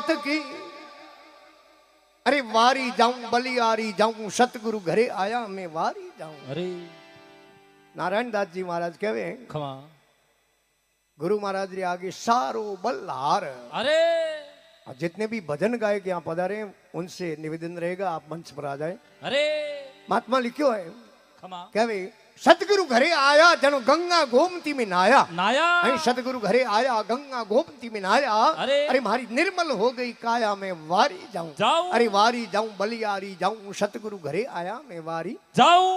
बात की अरे वारी जाऊं बलियारी जाऊं सतगुरु घरे आया मैं वारी जाऊं। अरे नारायण दास जी महाराज कहवे खमा गुरु महाराज रे आगे सारो बल्हार। अरे जितने भी भजन गायक यहाँ पधारे उनसे निवेदन रहेगा आप मंच पर आ जाए। अरे महात्मा लिखियो है खमा कहवे सतगुरु घरे आया जनो गंगा गोमती में नाया नाया अरे सतगुरु घरे आया गंगा गोमती में नाया। अरे मारी निर्मल हो गई काया मैं वारी जाऊं जाऊं अरे वारी जाऊं बलियारी जाऊं सतगुरु घरे आया मैं वारी जाऊं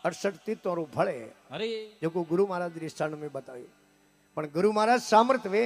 68 तीतोरो फळे अरे जो गुरु महाराज रे स्थान में बतायो पण गुरु महाराज सामर्थ वे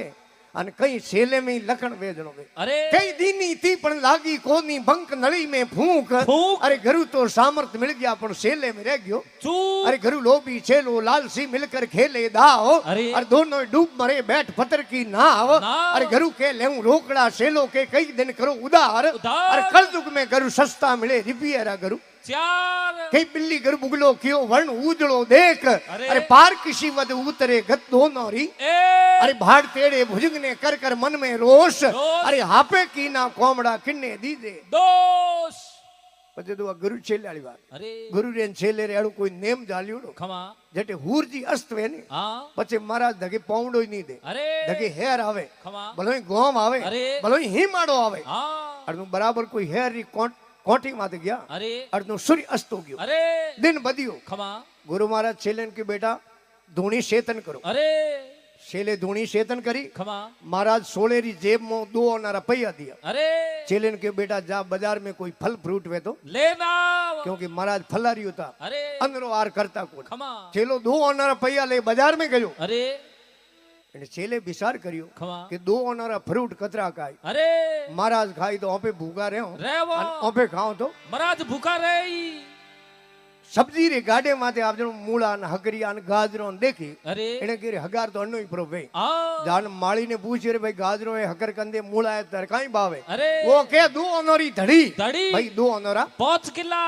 अन कई सेले में लखण वे जणो वे अरे कई दीनी थी पण लागी कोनी बंक नली में फूंक फूंक। अरे गुरु तो सामर्थ मिल गया पण सेले में रह गयो चूक। अरे गुरु लोभी छेलो लालसी मिलकर खेले दाव अरे दोनों डूब मरे बैठ पत्थर की नाव। नाव। अरे गुरु के ले रोकड़ा सेलो के कई दिन करो उधार उधार। अरे कल युग में गुरु सस्ता मिले रिपियरा गुरु चार कई बिल्ली गुरु बुगलो क्यों वर्ण उजड़ो देख अरे पार किसी वद उतरे गत दोनोरी अरे भाड़ तेड़े भुजंग ने कर कर मन में रोष अरे हापे की ना कोमड़ा किन्ने दीदे दोष पछे तो गुरु छेले वाली बात अरे गुरु रे छेले रे कोई नेम जालियोड़ो खमा जटे हुरजी अस्त वे ने हाँ पछे महाराज धगे पाउंडो ही नहीं दे अरे धगे हेर आवे खमा भलोई गोम आवे अरे भलोई हिमाड़ो आवे हाँ अरे बराबर कोई हेर री कोठी माते गया अरे अरे सूर्य अस्त हो गयो अरे दिन बदियो खमा गुरु महाराज छेलन के बेटा धूणी शेतन करो अरे छेले धूणी शेतन करी खमा महाराज सोलेरी जेब में 2 आना रुपया दिया अरे छेलन के बेटा जा बाजार में कोई फल फ्रूट वे तो लेना क्योंकि महाराज फलारी होता अरे अंदरो आर करता कोई खमा छेलो 2 आना रुपया ले बाजार में गयो अरे એટલે છેલ્લે વિચાર કર્યો ખમા કે 2 આના ફ્રૂટ કતરા ખાય अरे મહારાજ ખાય તો ઓપે ભૂખા રહ્યો રેવો અને ઓપે ખાઓ તો महाराज भूखा रही सब्जी रे गाडे माथे आप जणो मूळा ने हकरिया ने गाजरो ने देखी अरे एने के हगार तो अन्नो ही प्रो भाई हाँ जान माली ने पूछे रे भाई गाजरो है हकर कंदे मूळा है तर काई भावे अरे वो के 2 आनोरी धड़ी धड़ी भाई 2 आनोरा 5 किला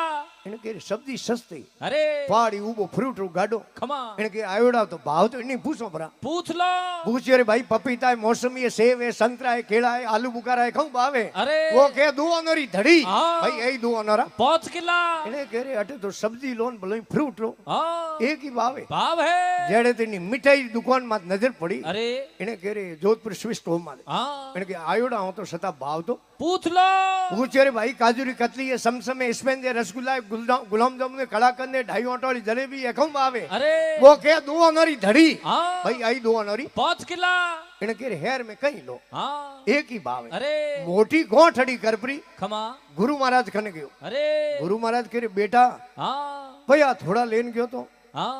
एने के सब्जी सस्ती अरे पाड़ी उबो फ्रूट रो गाडो खमा एने के आयोडा तो भाव तो इनी पूछो परा पूछ लो पूछे रे भाई पपीता है मौसमी है सेब है संतरा है केला है आलू बुखारा है खाऊ भावे अरे वो के 2 आनोरी धड़ी हाँ। भाई यही 2 आनोरा 5 किला एने के रे अटे तो सब्जी लोन भलोई फ्रूट रो हाँ एक ही भावे भाव है जेड़े तेनी मिठाई दुकान में नजर पड़ी अरे एने के रे जोधपुर स्विस टोम में हाँ एने के आयोडा हो तो सता भाव तो पूछ लो पूछे रे भाई काजूरी कतली है समसम है स्पेन दे रसगुल्ला है गुलाम जामुन है कलाकंद है 2.5 आटा वाली जलेबी है खम भावे अरे वो के 2 आनोरी धड़ी हाँ भाई आई 2 आनोरी 5 किला एने के रे हेर में कहीं लो हाँ एक ही भावे अरे मोटी गोठड़ी करपरी खमा गुरु महाराज खन गयो अरे गुरु महाराज के रे बेटा हाँ भैया थोड़ा लेन गयो तो हाँ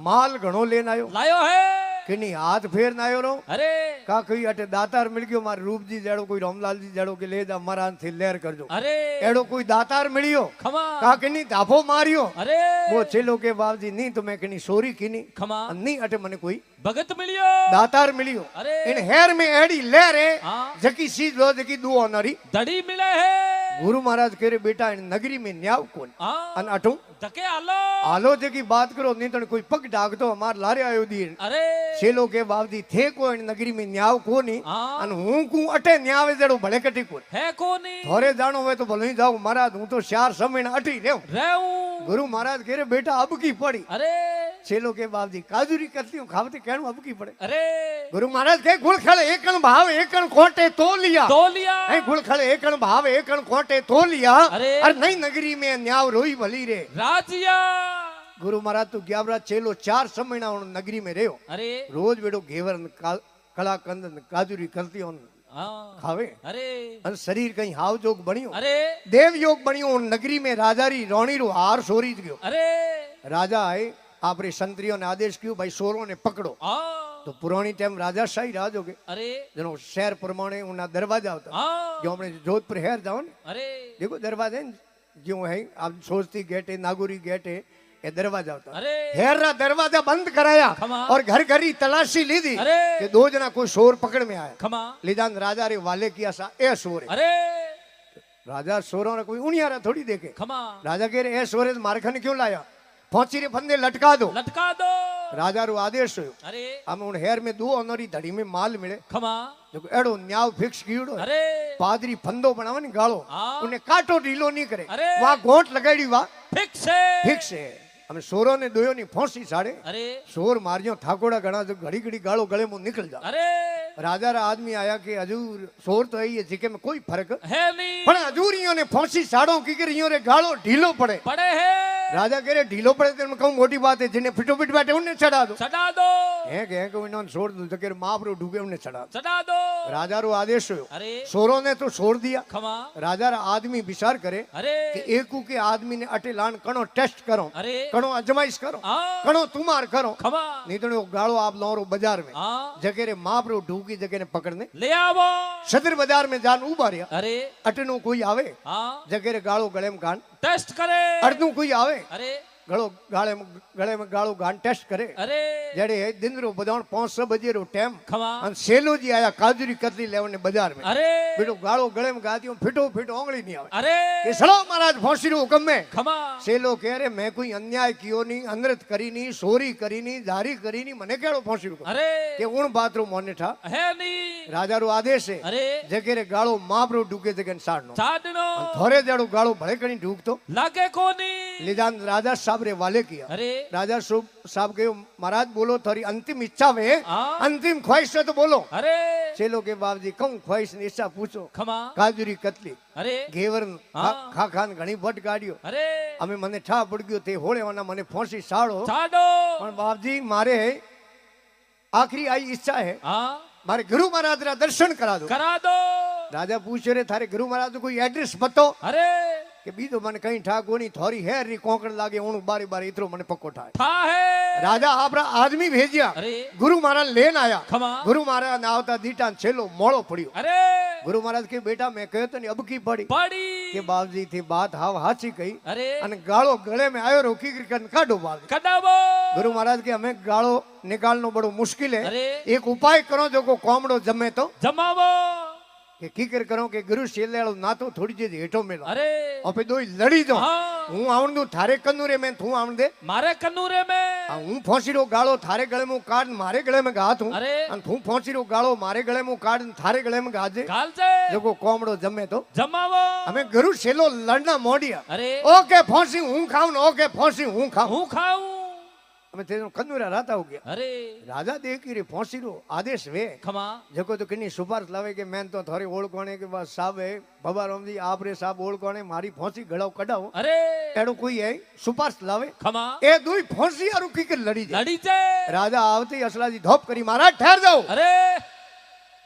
माल घणो लेन आयो लायो है कि नहीं हाथ फेर ना आयो रो अरे का कोई अटे दातार मिल गयो मार रूप जी जड़ो कोई रामलाल जी जड़ो के ले जा मरान थी लेर कर दो अरे एड़ो कोई दातार मिलियो खमा का कि नहीं धाफो मारियो अरे वो चेलो के बावजी नहीं तो मैं कनी सोरी की नहीं खमा नहीं अटे मने कोई भगत मिलियो दातार मिलियो अरे इन हेर में एड़ी ले रे हाँ जकी सीज लो जकी 2 आनोरी दड़ी मिले है गुरु महाराज कह रे बेटा इन नगरी में न्याव कोन हाँ अन अटू धके आलो आलो जकी बात करो नहीं तो कोई पग डाक तो हमार लारे आयो दी अरे चेलो के बावजी थे को इन नगरी में न्याव कोनी हाँ अन हूं को अटे न्यावे जड़ो भले कटी कोन है कोनी थोरे जानो हुए तो भले ही जाओ महाराज हूं तो 4 समय अटी रेव रहूं गुरु महाराज कह रे बेटा अब की पड़ी अरे चेलो के बावजी काजूरी करती हूँ खावते कहूं अब की पड़े अरे गुरु महाराज कहे गुड़खड़ एकन भाव एकन कोटे तो लिया तो लिया ऐ गुड़खड़ एकन भाव एकन कोटे तो लिया अरे नई नगरी में न्याव रोई भली रे राजिया गुरु महाराज तो ग्यावरा चेलो 4 समय नगरी में रहो अरे रोज बेड़ो घेवर कलाकंद काजूरी करती हो हाँ खावे अरे अन शरीर कहीं हाव जोग बनियो अरे देव योग बनियो नगरी में राजारी रोणी रो हार सोरी गयो अरे राजा आए आपरे संतरियों ने आदेश कियो भाई सोरों ने पकड़ो हाँ तो पुरानी टाइम राजा शाही राज हो गए अरे जनो शहर प्रमाणे उना दरवाजा होता हाँ जो हमने जोधपुर हेर जाओ ने अरे देखो दरवाजे जो है आप सोचती गेट है नागौरी गेट है ये दरवाजा होता अरे हेर रा दरवाजा बंद कराया खमा और घर घर ही तलाशी ली दी अरे कि 2 जना कोई शोर पकड़ में आया खमा लीजान राजा रे वाले किया सा ए शोर है अरे राजा शोरों ने कोई उनियारा थोड़ी देखे खमा राजा कह रहे ए शोर मारखन क्यों लाया पहुंची रे फंदे लटका दो लटका दो राजा रो आदेश हो अरे हम उन हेर में 2 अनोरी धड़ी में माल मिले खमा देखो एड़ो न्याव फिक्स कीड़ो है। अरे पादरी फंदो बनावे ने गालो हाँ। उन्हें काटो ढीलो नहीं करे अरे। वहां गोंट लगाड़ी वा फिक्स है फिक्स है हमें सोरो ने दोयो नी फांसी साड़े अरे सोर मारियो ठाकोड़ा घना जो घड़ी घड़ी गालो गले मुंह निकल जा अरे राजा रा आदमी आया कि हजूर सोर तो है जिके में कोई फर्क है नहीं पण हजूरियों ने फांसी साड़ो की करियो रे गालो ढीलो पड़े पड़े है राजा कह रहे ढीलो पड़े तो मैं कहूं मोटी बात है जिन्हें फिटो फिट बैठे उन्हें चढ़ा दो चढ़ा दो है कि इन्होंने छोड़ दो तो कह माँ रो डूबे उन्हें चढ़ा दो चढ़ा दो राजा रो आदेश हो अरे सोरों ने तो छोड़ दिया खमा राजा रा आदमी विचार करे अरे कि एकू के आदमी ने अटे लान कणो टेस्ट करो अरे कणो अजमाइश करो हाँ कणो तुमार करो खमा नहीं तो गाड़ो आप लौरो बाजार में हाँ जगह रे माँ रो ढूकी जगह ने पकड़ने ले आवो सदर बाजार में जान उबारिया अरे अटनो कोई आवे हाँ जगह रे गाड़ो गले में गान टेस्ट करे अर्दू कोई आवे अरे गलो गले में गाड़ो गान टेस्ट करे अरे जड़े है दिन रो बजावन 500 बजे रो टाइम खमा अन सेलो जी आया काजूरी कतली लेवन ने बाजार में अरे बेटो गाड़ो गले में गाती हूं फिटो फिटो ओंगली नहीं आवे अरे कि सलो महाराज फांसी रो हुक्म में खमा सेलो कह रहे मैं कोई अन्याय कियो नहीं अनृत करी नहीं सोरी करी नहीं जारी करी नहीं मने केड़ो फांसी रो अरे के उन बात रो मोने ठा है नहीं राजा रो आदेश है अरे जगह रे गाड़ो माप रो ढूके जगह साड़नो चाडनो थोड़े जड़ो गाड़ो भले कणी ढूक तो लागे कोनी ले जान राजा साहब रे वाले किया अरे राजा साहब के महाराज बोलो थोड़ी अंतिम इच्छा वे हाँ। अंतिम ख्वाहिश है तो बोलो अरे चेलो के बाप जी कहूं ख्वाहिश ने इच्छा पूछो खमा काजूरी कतली अरे घेवर हाँ। खा खान घणी बट काढ्यो अरे અમે મને ઠા પડગ્યો તે હોળેવાના મને ફોંસી સાડો चाडो પણ બાપજી મારે આખરી आई इच्छा है हाँ मारे गुरु महाराज रा दर्शन करा दो करा दो राजा पूछे रे थारे गुरु महाराज को कोई एड्रेस बतो अरे કે બીજો મને કઈ ઠા કોની થોરી હેર રી કોકડ લાગે ઓણું બારી બારી ઇતરો મને પક્કો ઠાય था है राजा आपरा आदमी भेजिया अरे गुरु महाराज लेन आया खमा गुरु महाराज ने आवता दीटा छेलो मोड़ो पड़ियो अरे गुरु महाराज के बेटा मैं कहयो तो नहीं अब की पड़ी पड़ी के बाबजी थी बात हाव हाची कही अरे अने गालो गले में आयो रोकी कर काढो बाल कडाबो गुरु महाराज के हमें गालो निकालनो बड़ो मुश्किल है अरे एक उपाय करो जो को कोमड़ो जमे तो जमावो કે કીકર કરો કે ગુરુ શેલેળો નાતો થોડી જે હેઠો મેલો अरे ઓપે દોઈ લડી દો हाँ હું આવણું થારે કન્નુ રે મેં તું આવણ દે मारे कन्नूरे में આ હું ફોંસીરો ગાળો થારે ગળે में કાઢ મારે ગળે में ઘા તું अरे અને તું ફોંસીરો ગાળો મારે ગળે में કાઢ થારે ગળે में ઘા दे गाल से જો કો કોમડો જમે તો जमावो અમે ગુરુ શેલો લડના મોડિયા अरे ઓકે ફોંસી હું ખાઉં ને ઓકે ફોંસી હું ખાઉં हूँ खाऊं અમે તેનો કન્નુરા રાતા हो गया अरे राजा देखी रे ફોંસીરો आदेश वे खमा जको तो किन्नी सुपारिश लावे के मैं तो थोड़ी ओळ कोणे के बस साहब है बाबा राम जी आप रे साहब ओळ कोणे मारी फांसी गड़ाओ कढाओ अरे एड़ो कोई है सुपारिश लावे खमा ए दुई फांसी आरु की के लड़ी जाए लड़ी से राजा आवते ही असला जी धोप करी महाराज ठहर जाओ अरे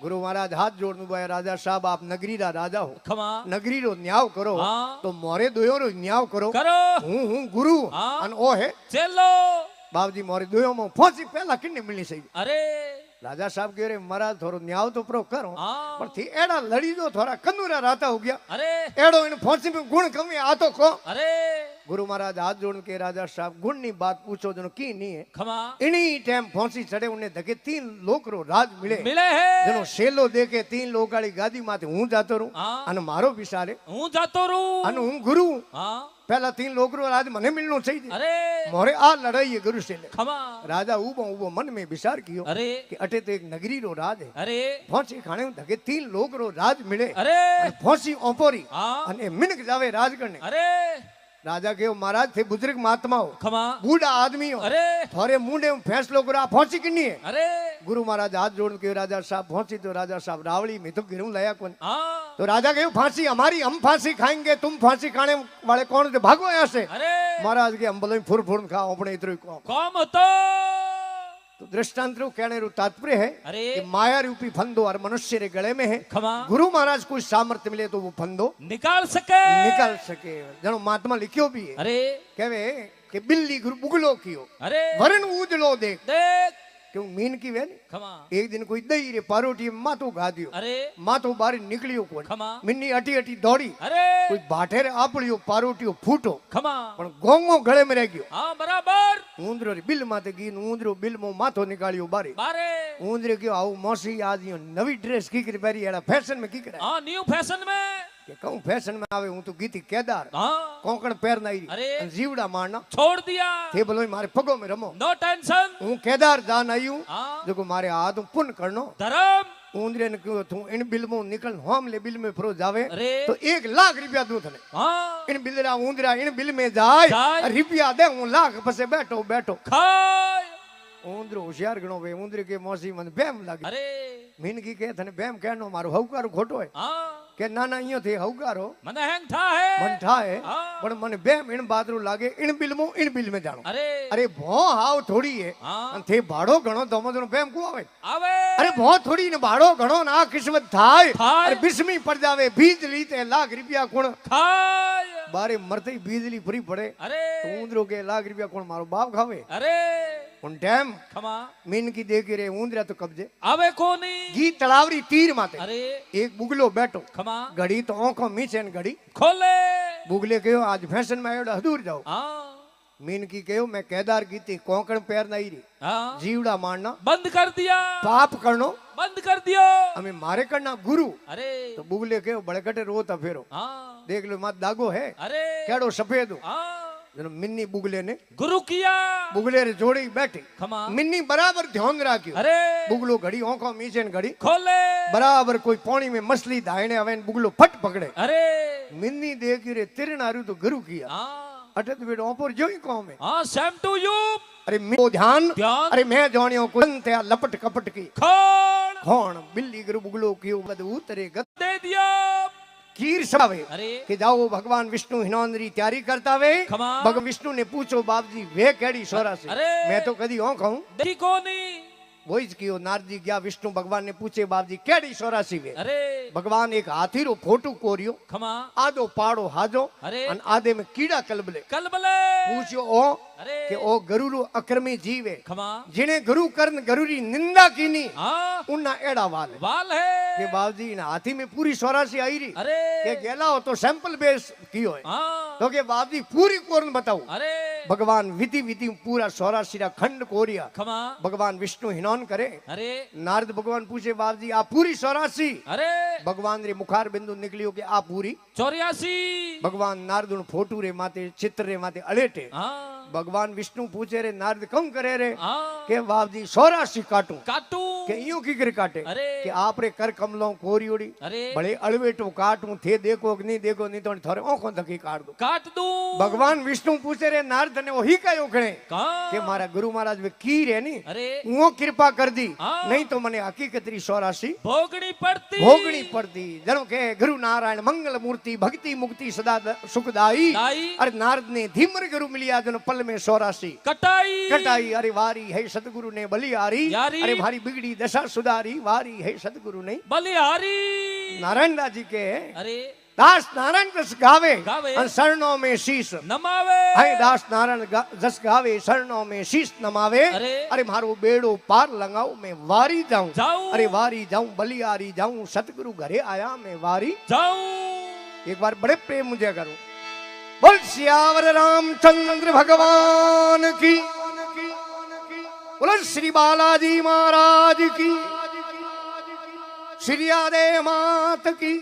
गुरु महाराज हाथ जोड़नु बोया राजा साहब आप नगरी रा राजा हो खमा नगरी रो न्याव करो हाँ तो मोरे दोयो रो न्याव करो करो हूं गुरु हाँ। अन ओ है चलो बाबूजी मोरे दोयो में फांसी पहला किन्ने मिलनी सही अरे राजा साहब कह रहे महाराज थोड़ो न्याव तो प्रो करो हाँ पर थी एड़ा लड़ी दो थोड़ा कन्नूरा राता हो गया अरे एड़ो इन फांसी में गुण कमी आ तो को अरे गुरु महाराज हाथ जोड़ के राजा साहब गुण नी बात पूछो जनो की नहीं है खमा इन्हीं टाइम फांसी चढ़े उन्हें धके 3 लोग रो राज मिले मिले है जनो शेलो देखे 3 लोग वाली गादी माथे हूं जातो रू हाँ अन मारो विचारे हूँ जातो रू अन हूं गुरु हाँ पहला 3 लोग रो राज मने मिलनो चाहिए अरे मोरे आ लड़ाई है गुरु से खमा राजा उबो उबो मन में विचार कियो अरे कि अटे तो एक नगरी रो राज है अरे फांसी खाने में धके 3 लोग रो राज मिले अरे अन फांसी ओपोरी हाँ अने मिनक जावे राज करने अरे राजा के महाराज थे बुजुर्ग महात्मा हो खमा बूढ़ा आदमी हो अरे थोड़े मुंडे में फैसलो करा फांसी किन्नी है अरे गुरु महाराज हाथ जोड़ के राजा साहब फांसी तो राजा साहब रावड़ी में तो गिरूं लाया कौन हाँ तो राजा कहे फांसी हमारी हम फांसी खाएंगे तुम फांसी खाने वाले कौन थे भागो यहाँ से अरे महाराज के हम बोलो फुर फुर खाओ अपने इधर को कौम तो तो दृष्टांत रो कहने रो तात्पर्य है अरे कि माया रूपी फंदो और मनुष्य रे गले में है खमा गुरु महाराज को सामर्थ्य मिले तो वो फंदो निकाल सके निकाल सके जनो महात्मा लिखियो भी है अरे कहवे कि बिल्ली गुरु बुगलो कियो अरे वरण उजलो देख देख क्यों मीन की वे खमा एक दिन कोई दही रे पारोटी में माथो गा दियो अरे माथो बारी निकलियो कोई खमा मिन्नी अटी अटी दौड़ी अरे कोई बाठे रे आपड़ियो पारोटियो फूटो खमा पण गोंगो गळे में रह गयो हाँ बराबर ऊंदरो रे बिल माथे गीन ऊंदरो बिल मो माथो निकालियो बारे बारे ऊंदरे क्यों आऊ मौसी आज यो नवी ड्रेस की कर पहरी एड़ा फैशन में की करे हाँ न्यू फैशन में के कहूं फैशन में आवे हूं तो गीती केदार हाँ कोंकण पैर नाई अरे जीवड़ा मारना छोड़ दिया थे बोलो मारे पगो में रमो नो टेंशन हूं केदार जान आयू हाँ जो मारे हाथ पुन करनो धर्म ऊंदरे ने क्यों तू इन बिल में निकल हम ले बिल में फरो जावे अरे। तो 1 लाख रुपया दूं थने हाँ इन बिलरा ऊंदरा इन बिल में जाए जाए। रुपया दे 1 लाख पसे बैठो बैठो खाय ऊंदरो होशियार गणो वे ऊंदरे के मौसी मन बेम लागे अरे मीन की के थने बेम कहनो मारो हौकारो खोटो है हाँ के ना इयो थे हौकारो मन हैंग था है मन ठाए हाँ। पण मन बेम इन बातरू लागे इन बिल में जानो अरे अरे भो हाव थोड़ी है हाँ। अन थे भाड़ो घणो तो मजनो बेम को आवे आवे अरे बहुत थोड़ी ने भाड़ो घणो ना किस्मत थाय थाय। अरे बिस्मी पड़ जावे बिजली ते 1 लाख रुपया कोण खाय बारे मरते ही बिजली फ्री पड़े अरे तो ऊंदरो के 1 लाख रुपया कोण मारो बाप खावे अरे उन टाइम खमा मीन की दे के रे ऊंदरा तो कब्जे आवे कोनी गी तलावरी तीर माते अरे एक बुगलो बैठो खमा घड़ी तो आंखों मीचे न घड़ी खोले बुगले कहो आज फैशन में एड़ा हदूर जाओ हाँ मीन की कहो मैं केदार की थी कोंकण पैर नहीं रही हाँ जीवड़ा मारना बंद कर दिया पाप करनो बंद कर दियो हमें मारे करना गुरु अरे तो बुगले कहो बड़े कटे रोता फेरो हाँ देख लो मत दागो है अरे केड़ो सफेद हो हाँ जनो मिन्नी बुगले ने गुरु किया बुगले रे जोड़ी बैठी खमा मिन्नी बराबर ध्यान राख्यो अरे बुगलो घड़ी आंखों मीचे न घड़ी खोले बराबर कोई पानी में मछली दायने आवे न बुगलो फट पकड़े अरे मिन्नी देख रे तिरनारू तो गुरु किया हाँ अटे तो बेटो ओपर जो ही कौम है हाँ सेम टू यू अरे मेरो ध्यान ध्यान। अरे मैं जानियो कुन ते लपट कपट की खोल कौन बिल्ली गुरु बुगलो कियो बद उतरे गत दे दिया कीर सवावे अरे कि जाओ भगवान विष्णु हिनौंदरी तैयारी करता वे खमा। भगवान विष्णु ने पूछो बाप जी वे केड़ी सोरा से अरे। मैं तो कदी हो कहूं देखी कोनी वही कियो नारद जी गया विष्णु भगवान ने पूछे बाप जी केड़ी सोरासी वे अरे भगवान एक हाथी रो फोटो कोरियो खमा आधो पाड़ो हाजो अरे। अन आधे में कीड़ा कलबले कल बले पूछो ओ अरे कि ओ गरुरु अक्रमी जीव है खमा जिने गुरु करन गरुरी निंदा कीनी हाँ उन्ना एड़ा वाल है वाल है कि बाबूजी इन हाथी में पूरी सोरासी आई रही अरे के गेला हो तो सैंपल बेस कियो है हाँ तो के बाबूजी पूरी कोरन बताओ अरे भगवान विधि विधि पूरा सोरासी रा खंड कोरिया खमा भगवान विष्णु हिनौन करे अरे नारद भगवान पूछे बाबूजी आप पूरी सोरासी अरे भगवान रे मुखार बिंदु निकलियो के आप पूरी 84 भगवान नारद उन फोटू रे माते चित्र रे माते अलेटे हाँ भगवान विष्णु पूछे रे नारद कम करे रे हाँ के बाबूजी सोरासी काटू काटू के यूं की कर काटे अरे कि आप रे कर कमलों कोरियोड़ी अरे बड़े अड़वेटो काटू थे देखो कि नहीं देखो नहीं तो थारे आंखों धकी काट दो काट दू भगवान विष्णु पूछे रे नारद ने वही कयो खणे कहाँ के मारा गुरु महाराज वे की रे नी अरे वो कृपा कर दी हाँ। नहीं तो मने हकीकत री सोरासी भोगनी पड़ती भोगनी पड़ती जनो के गुरु नारायण मंगल मूर्ति भक्ति मुक्ति सदा सुखदाई दाई। अरे नारद ने धीमर गुरु मिलिया जनो पल में सोरासी कटाई कटाई अरे वारी है सतगुरु ने बलियारी यारी। अरे भारी बिगड़ी दशा सुधारी वारी है सतगुरु ने बलिहारी नारायण दास जी के अरे दास नारायण जस गावे गावे। और शरणों में शीश नमावे हाय दास नारायण जस गावे शरणों में शीश नमावे अरे। अरे मारो बेड़ो पार लगाओ मैं वारी जाऊं जाऊं। अरे वारी जाऊं बलियारी जाऊं सतगुरु घरे आया मैं वारी जाऊं एक बार बड़े प्रेम मुझे करो बोल सियावर रामचंद्र भगवान की बोलो श्री बालाजी महाराज की श्री आदे मात की